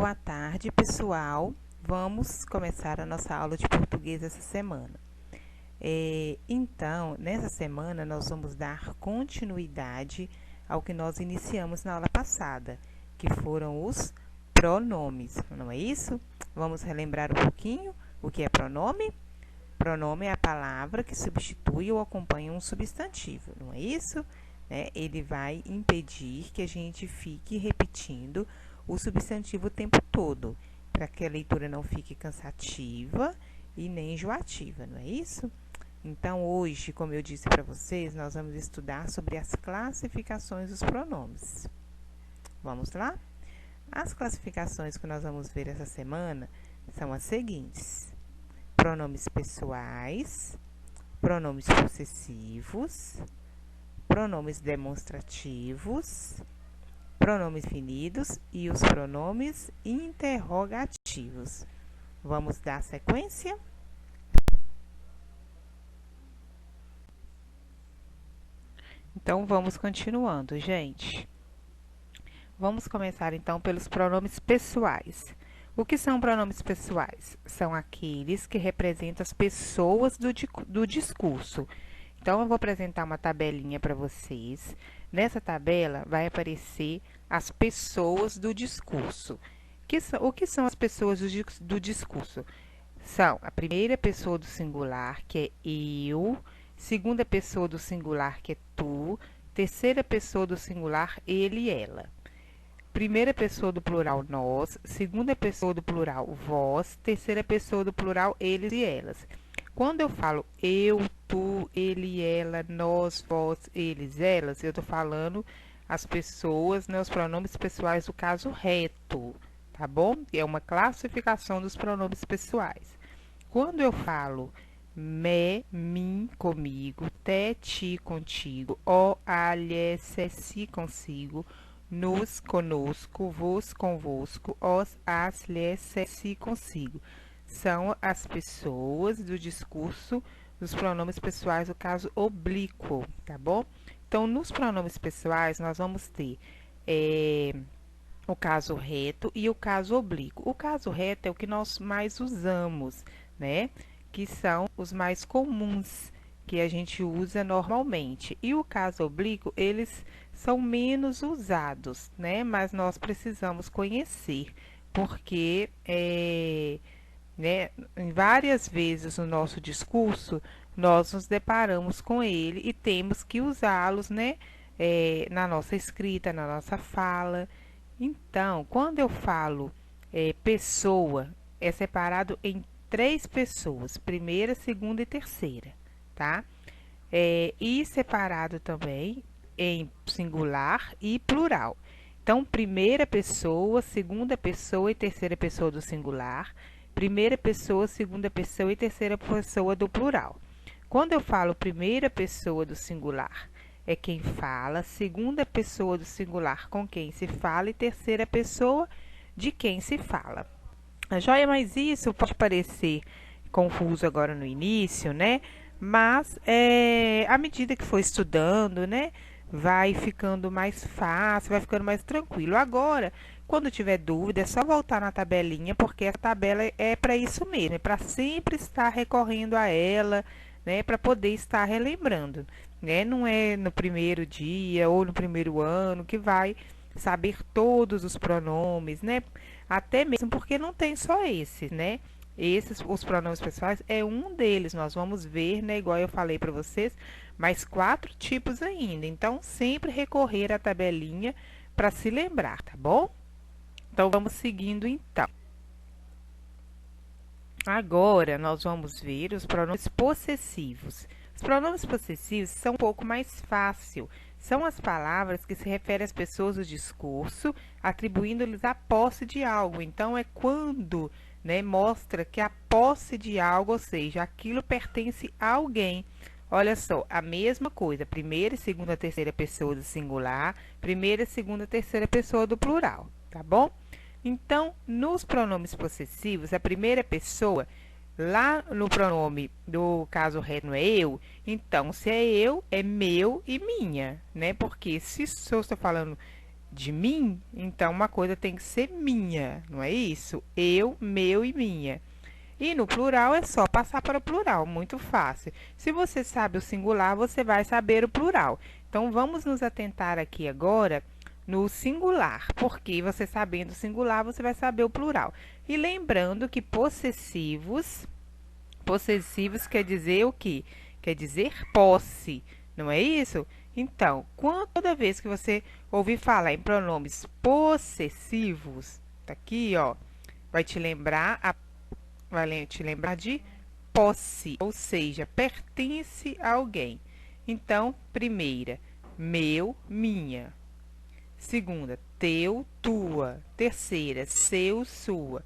Boa tarde, pessoal. Vamos começar a nossa aula de português essa semana. Então, nessa semana, nós vamos dar continuidade ao que nós iniciamos na aula passada, que foram os pronomes, não é isso? Vamos relembrar um pouquinho o que é pronome? Pronome é a palavra que substitui ou acompanha um substantivo, não é isso? Ele vai impedir que a gente fique repetindo o substantivo o tempo todo, para que a leitura não fique cansativa e nem enjoativa, não é isso? Então, hoje, como eu disse para vocês, nós vamos estudar sobre as classificações dos pronomes. Vamos lá? As classificações que nós vamos ver essa semana são as seguintes: pronomes pessoais, pronomes possessivos, pronomes demonstrativos, pronomes definidos e os pronomes interrogativos. Vamos dar sequência? Então, vamos continuando, gente. Vamos começar, então, pelos pronomes pessoais. O que são pronomes pessoais? São aqueles que representam as pessoas do discurso. Então, eu vou apresentar uma tabelinha para vocês. Nessa tabela vai aparecer as pessoas do discurso. O que são as pessoas do discurso? São a primeira pessoa do singular, que é eu, segunda pessoa do singular, que é tu, terceira pessoa do singular, ele e ela. Primeira pessoa do plural, nós, segunda pessoa do plural, vós, terceira pessoa do plural, eles e elas. Quando eu falo eu, tu, ele, ela, nós, vós, eles, elas, eu estou falando as pessoas, os pronomes pessoais do caso reto, tá bom? É uma classificação dos pronomes pessoais. Quando eu falo me, mim, comigo, te, ti, contigo, o, a, lhe, se, si, consigo, nos, conosco, vos, convosco, os, as, lhe, se, si, consigo. São as pessoas do discurso dos pronomes pessoais do caso oblíquo, tá bom? Então, nos pronomes pessoais, nós vamos ter o caso reto e o caso oblíquo. O caso reto é o que nós mais usamos, né? Que são os mais comuns que a gente usa normalmente. E o caso oblíquo, eles são menos usados, né? Mas nós precisamos conhecer, porque em várias vezes no nosso discurso, nós nos deparamos com ele e temos que usá-los, né? Na nossa escrita, na nossa fala. Então, quando eu falo pessoa, é separado em 3 pessoas, primeira, segunda e terceira, tá? E separado também em singular e plural. Então, primeira pessoa, segunda pessoa e terceira pessoa do singular, primeira pessoa, segunda pessoa e terceira pessoa do plural. Quando eu falo primeira pessoa do singular, é quem fala, segunda pessoa do singular com quem se fala e terceira pessoa de quem se fala. Joia, mas isso pode parecer confuso agora no início, né? Mas à medida que for estudando, né, vai ficando mais fácil, vai ficando mais tranquilo. Agora, quando tiver dúvida, é só voltar na tabelinha, porque a tabela é para isso mesmo, é para sempre estar recorrendo a ela, né, para poder estar relembrando, né? Não é no primeiro dia ou no primeiro ano que vai saber todos os pronomes, né? Até mesmo porque não tem só esse, né? Os pronomes pessoais é um deles. Nós vamos ver, né, igual eu falei para vocês, mais 4 tipos ainda. Então, sempre recorrer à tabelinha para se lembrar, tá bom? Então, vamos seguindo então. Agora, nós vamos ver os pronomes possessivos. Os pronomes possessivos são um pouco mais fácil. São as palavras que se referem às pessoas do discurso, atribuindo-lhes a posse de algo. Então, é quando, né, mostra que a posse de algo, ou seja, aquilo pertence a alguém. Olha só, a mesma coisa, primeira, segunda, terceira pessoa do singular, primeira, segunda, terceira pessoa do plural, tá bom? Então, nos pronomes possessivos, a primeira pessoa, lá no pronome do caso reto é eu, então, se é eu, é meu e minha, né? Porque se eu estou falando de mim, então uma coisa tem que ser minha, não é isso? Eu, meu e minha. E no plural é só passar para o plural, muito fácil. Se você sabe o singular, você vai saber o plural. Então vamos nos atentar aqui agora no singular, porque você sabendo o singular, você vai saber o plural. E lembrando que possessivos quer dizer o quê? Quer dizer posse, não é isso? Então, toda vez que você ouvir falar em pronomes possessivos, tá aqui, ó, vai te lembrar de posse, ou seja, pertence a alguém. Então, primeira, meu, minha. Segunda, teu, tua. Terceira, seu, sua.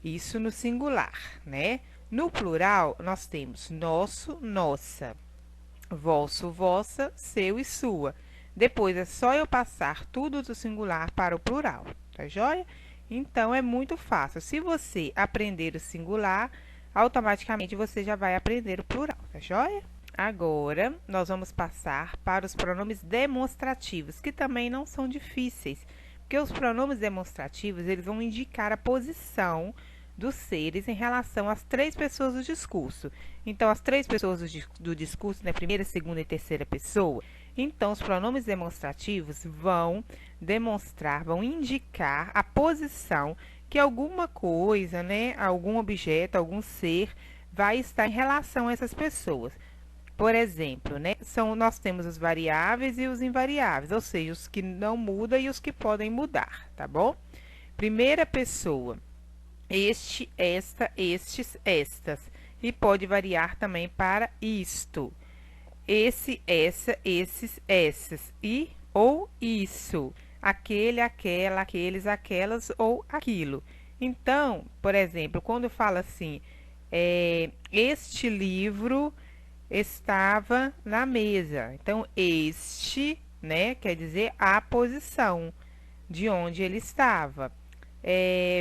Isso no singular, né? No plural, nós temos nosso, nossa, vosso, vossa, seu e sua. Depois é só eu passar tudo do singular para o plural, tá joia? Então é muito fácil. Se você aprender o singular, automaticamente você já vai aprender o plural, tá joia? Agora, nós vamos passar para os pronomes demonstrativos, que também não são difíceis, porque os pronomes demonstrativos, eles vão indicar a posição dos seres em relação às três pessoas do discurso. Então, as três pessoas do discurso, né, primeira, segunda e terceira pessoa. Então, os pronomes demonstrativos vão demonstrar, vão indicar a posição que alguma coisa, né, algum objeto, algum ser vai estar em relação a essas pessoas. Por exemplo, né, nós temos os variáveis e os invariáveis, ou seja, os que não mudam e os que podem mudar, tá bom? Primeira pessoa, este, esta, estes, estas. E pode variar também para isto. Esse, essa, esses, essas. E ou isso. Aquele, aquela, aqueles, aquelas ou aquilo. Então, por exemplo, quando fala assim, este livro estava na mesa. Então, este, né, quer dizer a posição de onde ele estava.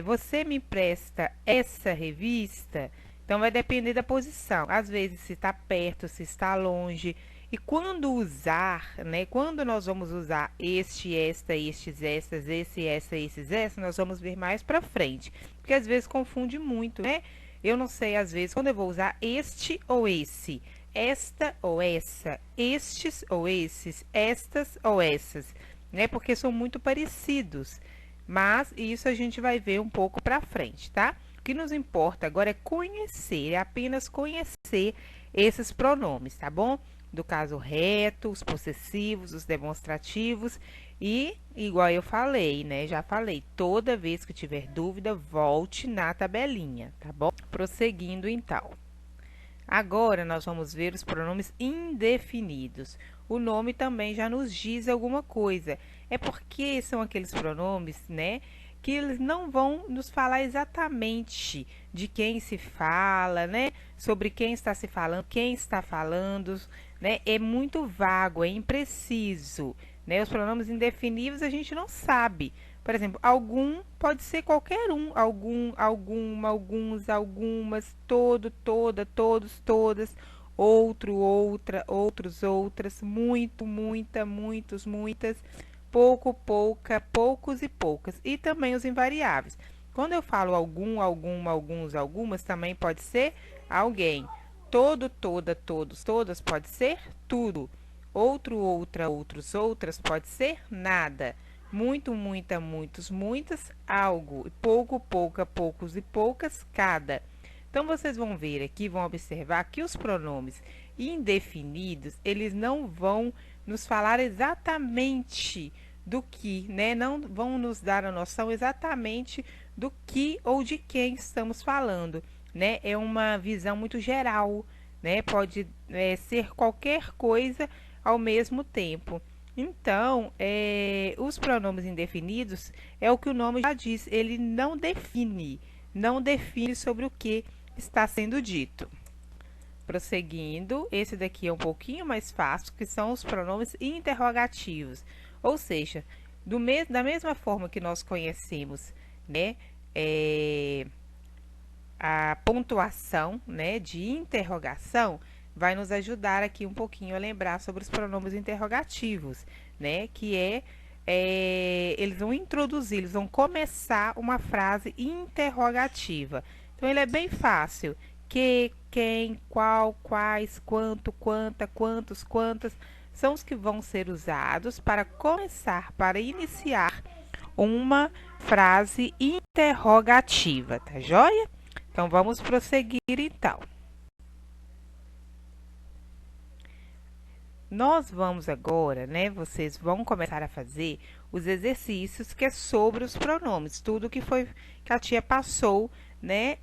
Você me empresta essa revista? Então, vai depender da posição. Às vezes, se está perto, se está longe. E quando usar, né? Quando nós vamos usar este, esta, estes, estas, esse, essa, esses, essa, nós vamos ver mais para frente. Porque às vezes confunde muito, né? Eu não sei, às vezes, quando eu vou usar este ou esse, esta ou essa, estes ou esses, estas ou essas, né? Porque são muito parecidos. Mas isso a gente vai ver um pouco para frente, tá? O que nos importa agora é conhecer, é apenas conhecer esses pronomes, tá bom? Do caso reto, os possessivos, os demonstrativos e, igual eu falei, né? Já falei, toda vez que tiver dúvida, volte na tabelinha, tá bom? Prosseguindo, então. Agora, nós vamos ver os pronomes indefinidos. O nome também já nos diz alguma coisa. É porque são aqueles pronomes, né, que eles não vão nos falar exatamente de quem se fala, né, sobre quem está se falando, quem está falando, né, é muito vago, é impreciso, né, os pronomes indefinidos a gente não sabe. Por exemplo, algum pode ser qualquer um, algum, alguma, alguns, algumas, todo, toda, todos, todas, outro, outra, outros, outras, muito, muita, muitos, muitas, pouco, pouca, poucos e poucas. E também os invariáveis. Quando eu falo algum, alguma, alguns, algumas, também pode ser alguém. Todo, toda, todos, todas pode ser tudo. Outro, outra, outros, outras pode ser nada. Muito, muita, muitos, muitas, algo. Pouco, pouca, poucos e poucas, cada. Então, vocês vão ver aqui, vão observar que os pronomes indefinidos, eles não vão nos falar exatamente do que, né? Não vão nos dar a noção exatamente do que ou de quem estamos falando, né? É uma visão muito geral, né? Pode ser qualquer coisa ao mesmo tempo. Então, os pronomes indefinidos é o que o nome já diz, ele não define sobre o que está sendo dito. Prosseguindo, esse daqui é um pouquinho mais fácil, que são os pronomes interrogativos. Ou seja, da mesma forma que nós conhecemos, né, a pontuação, né, de interrogação, vai nos ajudar aqui um pouquinho a lembrar sobre os pronomes interrogativos, né, que é eles vão introduzir, eles vão começar uma frase interrogativa. Então, ele é bem fácil. Que, quem, qual, quais, quanto, quanta, quantos, quantas, são os que vão ser usados para começar, para iniciar uma frase interrogativa, tá joia? Então, vamos prosseguir então. Nós vamos agora, né? Vocês vão começar a fazer os exercícios que é sobre os pronomes, tudo que foi que a tia passou, né?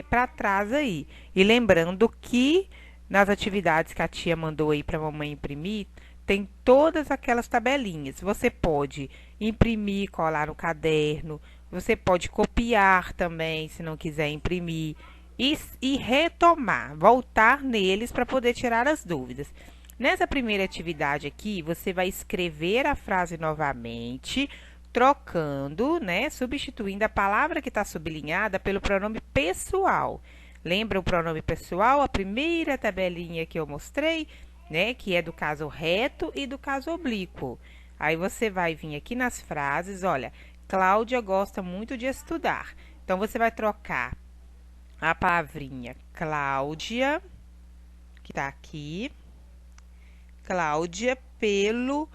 Para trás aí. E lembrando que nas atividades que a tia mandou aí para a mamãe imprimir, tem todas aquelas tabelinhas. Você pode imprimir, colar no caderno. Você pode copiar também, se não quiser imprimir. E retomar, voltar neles para poder tirar as dúvidas. Nessa primeira atividade aqui, você vai escrever a frase novamente, trocando, né, substituindo a palavra que está sublinhada pelo pronome pessoal. Lembra o pronome pessoal? A primeira tabelinha que eu mostrei, né, que é do caso reto e do caso oblíquo. Aí você vai vir aqui nas frases, olha, Cláudia gosta muito de estudar. Então, você vai trocar a palavrinha Cláudia, que está aqui, Cláudia, pelo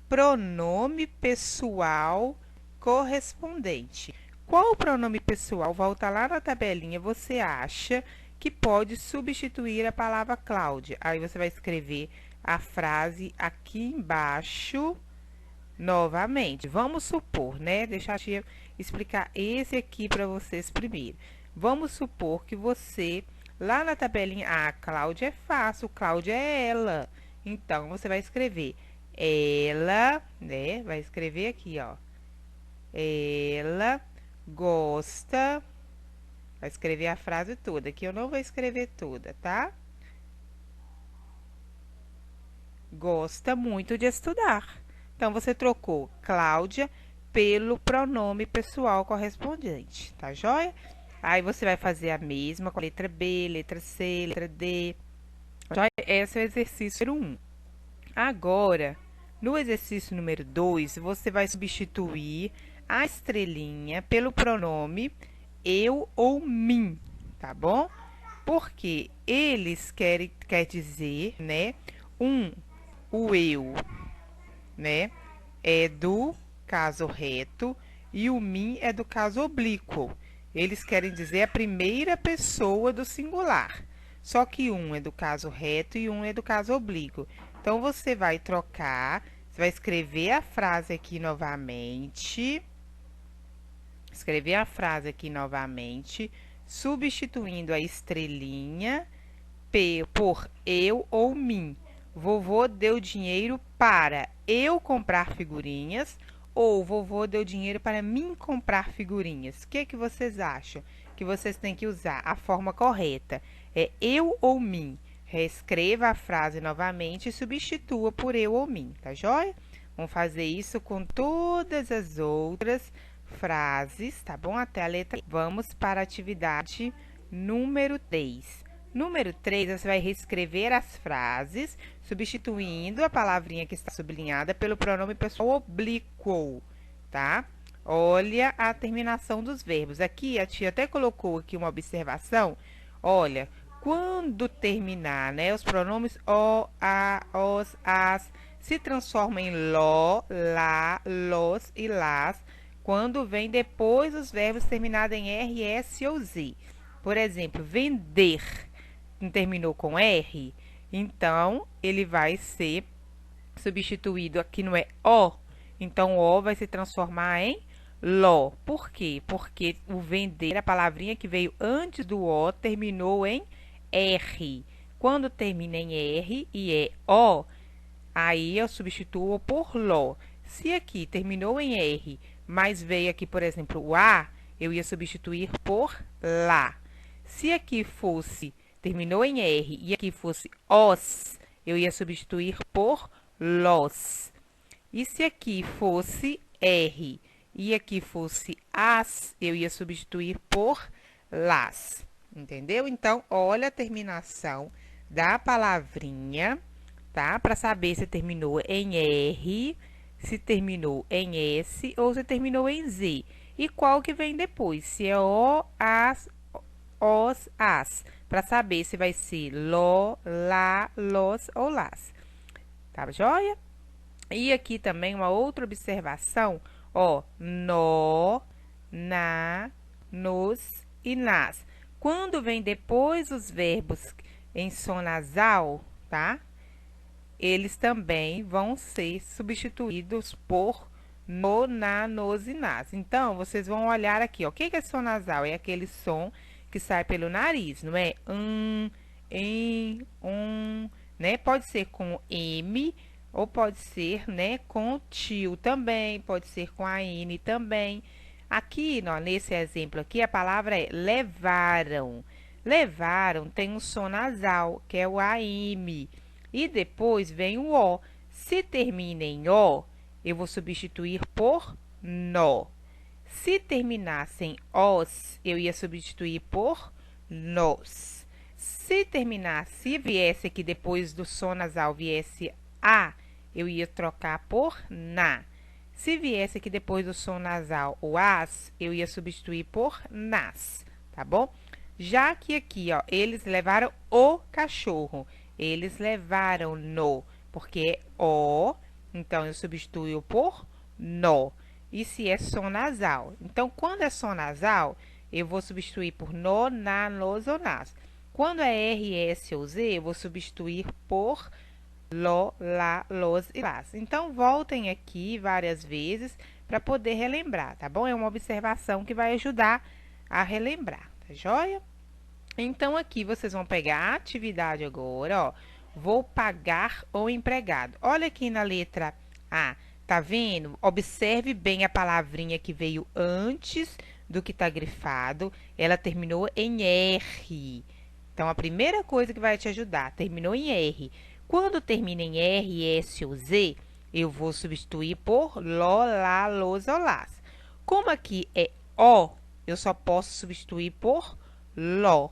pronome pessoal correspondente. Qual o pronome pessoal? Volta lá na tabelinha, você acha que pode substituir a palavra Cláudia. Aí você vai escrever a frase aqui embaixo novamente. Vamos supor, né? Deixa eu explicar esse aqui para vocês primeiro. Vamos supor que você, lá na tabelinha, Cláudia é fácil, Cláudia é ela. Então, você vai escrever ela, né? Vai escrever aqui, ó. Ela gosta. Vai escrever a frase toda. Aqui eu não vou escrever toda, tá? Gosta muito de estudar. Então, você trocou Cláudia pelo pronome pessoal correspondente, tá joia? Aí, você vai fazer a mesma com a letra B, letra C, letra D. Esse é o exercício número 1. Agora, no exercício número 2, você vai substituir a estrelinha pelo pronome eu ou mim, tá bom? Porque eles quer dizer, né? O eu, né? É do caso reto e o mim é do caso oblíquo. Eles querem dizer a primeira pessoa do singular. Só que um é do caso reto e um é do caso oblíquo. Então, você vai trocar, você vai escrever a frase aqui novamente. Escrever a frase aqui novamente, substituindo a estrelinha por eu ou mim. Vovô deu dinheiro para eu comprar figurinhas ou vovô deu dinheiro para mim comprar figurinhas. O que vocês acham que vocês têm que usar? A forma correta é eu ou mim. Reescreva a frase novamente e substitua por eu ou mim, tá joia? Vamos fazer isso com todas as outras frases, tá bom? Até a letra. Vamos para a atividade número 3. Número 3, você vai reescrever as frases, substituindo a palavrinha que está sublinhada pelo pronome pessoal oblíquo, tá? Olha a terminação dos verbos. Aqui, a tia até colocou aqui uma observação. Olha, quando terminar, né, os pronomes o, a, os, as, se transformam em lo, lá, los e las, quando vem depois os verbos terminados em R, S ou Z. Por exemplo, vender terminou com R, então ele vai ser substituído, aqui não é O, então O vai se transformar em LO. Por quê? Porque o vender, a palavrinha que veio antes do O, terminou em R. Quando termina em R e é O, aí eu substituo por LO. Se aqui terminou em R, mas veio aqui, por exemplo, o A, eu ia substituir por lá. Se aqui fosse, terminou em R, e aqui fosse os, eu ia substituir por los. E se aqui fosse R, e aqui fosse as, eu ia substituir por las. Entendeu? Então, olha a terminação da palavrinha, tá? Para saber se terminou em R, se terminou em S ou se terminou em Z. E qual que vem depois, se é O, as, os, as. Para saber se vai ser lo, lá, los ou las. Tá joia? E aqui também uma outra observação, ó, nó, na, nos e nas. Quando vem depois os verbos em som nasal, tá? Eles também vão ser substituídos por no, na, nos e nas. Então, vocês vão olhar aqui, ó. O que é som nasal? É aquele som que sai pelo nariz, não é? Né? Pode ser com M, ou pode ser, né, com tio também, pode ser com a N também. Aqui, ó, nesse exemplo aqui, a palavra é levaram. Levaram tem um som nasal, que é o AM. E depois vem o O. Se termina em O, eu vou substituir por nó. Se terminasse em os, eu ia substituir por nos. Se viesse aqui depois do som nasal, viesse a, eu ia trocar por na. Se viesse aqui depois do som nasal o as, eu ia substituir por nas, tá bom? Já que aqui, ó, eles levaram o cachorro, eles levaram no, porque é o, então eu substituo por no. E se é som nasal? Então, quando é som nasal, eu vou substituir por no, na, nos ou nas. Quando é R, S ou Z, eu vou substituir por lo, lá, los e las. Então, voltem aqui várias vezes para poder relembrar, tá bom? É uma observação que vai ajudar a relembrar, tá joia? Então, aqui vocês vão pegar a atividade agora, ó. Vou pagar o empregado. Olha aqui na letra A, tá vendo? Observe bem a palavrinha que veio antes do que tá grifado. Ela terminou em R. Então, a primeira coisa que vai te ajudar, terminou em R. Quando termina em R, S ou Z, eu vou substituir por lo, lá, los ou las. Como aqui é O, eu só posso substituir por lo,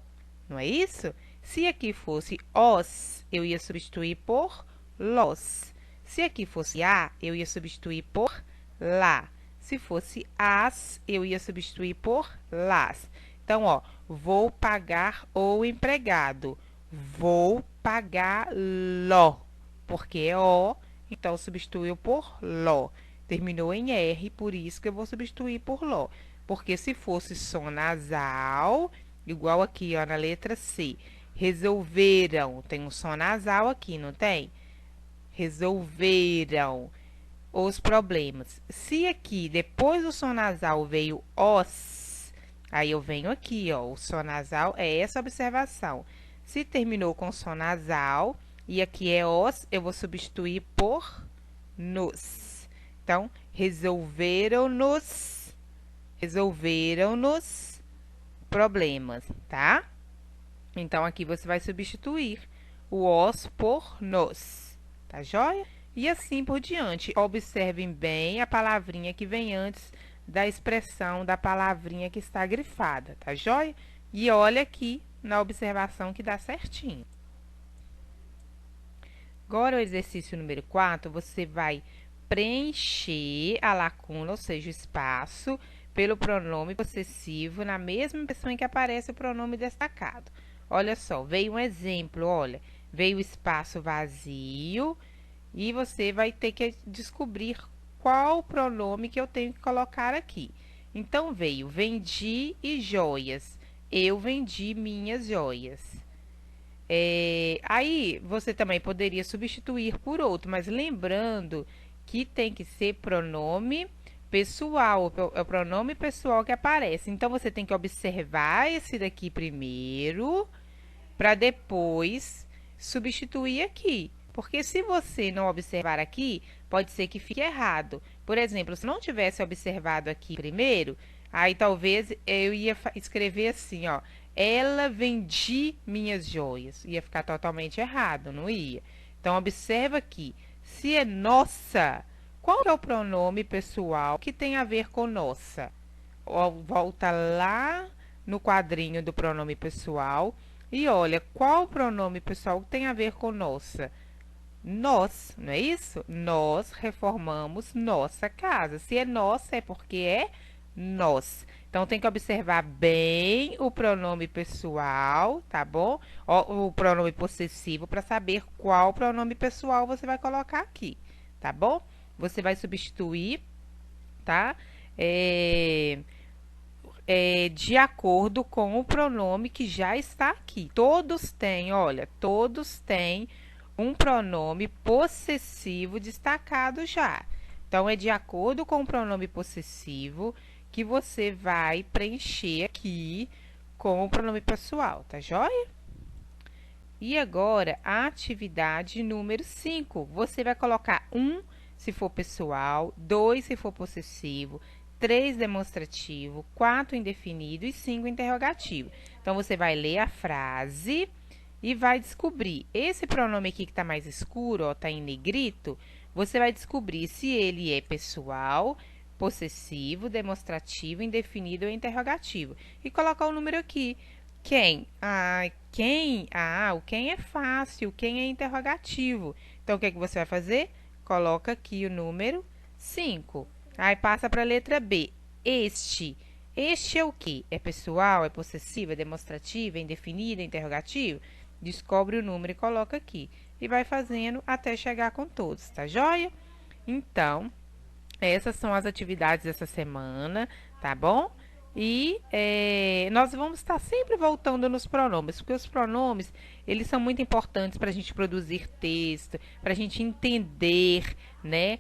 não é isso? Se aqui fosse os, eu ia substituir por los. Se aqui fosse a, eu ia substituir por lá. Se fosse as, eu ia substituir por las. Então, ó, vou pagar o empregado. Vou pagá-lo, porque é o, então substituiu por lo. Terminou em R, por isso que eu vou substituir por lo. Porque se fosse som nasal, igual aqui, ó, na letra C, resolveram, tem um som nasal aqui, não tem? Resolveram os problemas. Se aqui, depois do som nasal, veio os, aí eu venho aqui, ó, o som nasal é essa observação. Se terminou com som nasal e aqui é os, eu vou substituir por nos. Então, resolveram-nos problemas, tá? Então, aqui você vai substituir o os por nos, tá joia? E assim por diante. Observem bem a palavrinha que vem antes da expressão da palavrinha que está grifada, tá joia? E olha aqui na observação que dá certinho. Agora, o exercício número 4, você vai preencher a lacuna, ou seja, o espaço, pelo pronome possessivo na mesma pessoa em que aparece o pronome destacado. Olha só, veio um exemplo, olha, veio o espaço vazio e você vai ter que descobrir qual pronome que eu tenho que colocar aqui. Então, veio vendi e joias. Eu vendi minhas joias. Aí, você também poderia substituir por outro, mas lembrando que tem que ser pronome pessoal, é o pronome pessoal que aparece. Então, você tem que observar esse daqui primeiro, para depois substituir aqui. Porque se você não observar aqui, pode ser que fique errado. Por exemplo, se não tivesse observado aqui primeiro, aí talvez eu ia escrever assim, ó. Ela vendi minhas joias. Ia ficar totalmente errado, não ia? Então, observa aqui. Se é nossa, qual é o pronome pessoal que tem a ver com nossa? Volta lá no quadrinho do pronome pessoal e olha qual pronome pessoal tem a ver com nossa. nós, não é isso? Nós reformamos nossa casa. Se é nossa, é porque é nós. Então, tem que observar bem o pronome pessoal, tá bom? O pronome possessivo, para saber qual pronome pessoal você vai colocar aqui, tá bom? Você vai substituir, tá? De acordo com o pronome que já está aqui. Todos têm, olha, todos têm um pronome possessivo destacado já. Então, é de acordo com o pronome possessivo que você vai preencher aqui com o pronome pessoal, tá joia? E agora, a atividade número 5. Você vai colocar 1 se for pessoal, 2 se for possessivo, 3 demonstrativo, 4 indefinido e 5 interrogativo. Então, você vai ler a frase e vai descobrir. Esse pronome aqui que está mais escuro, ó, tá em negrito, você vai descobrir se ele é pessoal, possessivo, demonstrativo, indefinido ou interrogativo. E colocar o número aqui. Quem? Quem? O quem é fácil, o quem é interrogativo. Então, o que é que você vai fazer? Coloca aqui o número 5. Aí passa para a letra B. Este. Este é o quê? É pessoal, é possessivo, é demonstrativo, é indefinido, é interrogativo? Descobre o número e coloca aqui. E vai fazendo até chegar com todos, tá joia? Então, essas são as atividades dessa semana, tá bom? E nós vamos estar sempre voltando nos pronomes, porque os pronomes, eles são muito importantes para a gente produzir texto, para a gente entender, né?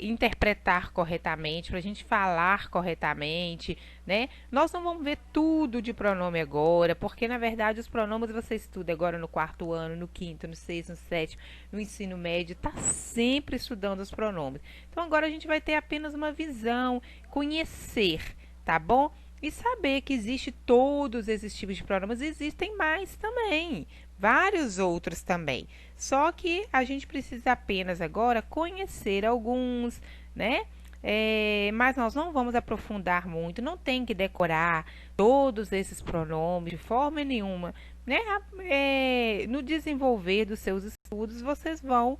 Interpretar corretamente, para a gente falar corretamente, né? Nós não vamos ver tudo de pronome agora, porque, na verdade, os pronomes você estuda agora no 4º ano, no 5º, no 6º, no 7º, no ensino médio, está sempre estudando os pronomes. Então, agora a gente vai ter apenas uma visão, conhecer, tá bom? E saber que existe todos esses tipos de pronomes, existem mais também, vários outros também. Só que a gente precisa apenas agora conhecer alguns, né? Mas nós não vamos aprofundar muito, não tem que decorar todos esses pronomes de forma nenhuma, né? No desenvolver dos seus estudos, vocês vão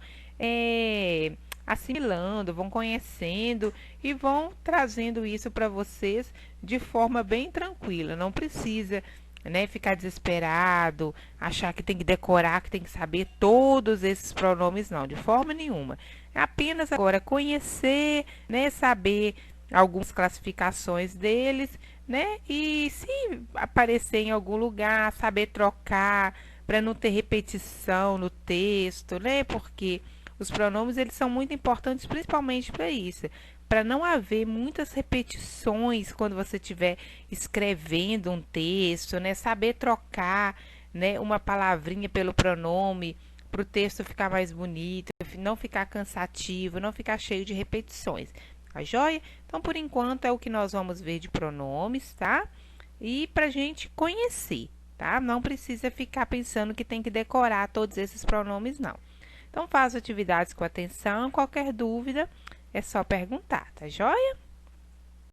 assimilando, vão conhecendo e vão trazendo isso para vocês de forma bem tranquila. Não precisa, né, ficar desesperado, achar que tem que decorar, que tem que saber todos esses pronomes, não, de forma nenhuma. É apenas agora conhecer, né, saber algumas classificações deles, né, e se aparecer em algum lugar, saber trocar para não ter repetição no texto, né, porque os pronomes, eles são muito importantes principalmente para isso, para não haver muitas repetições quando você estiver escrevendo um texto, né? Saber trocar, né, uma palavrinha pelo pronome para o texto ficar mais bonito, não ficar cansativo, não ficar cheio de repetições. Tá joia? Então, por enquanto, é o que nós vamos ver de pronomes, tá? E para gente conhecer, tá? Não precisa ficar pensando que tem que decorar todos esses pronomes, não. Então, faça atividades com atenção. Qualquer dúvida, é só perguntar, tá joia?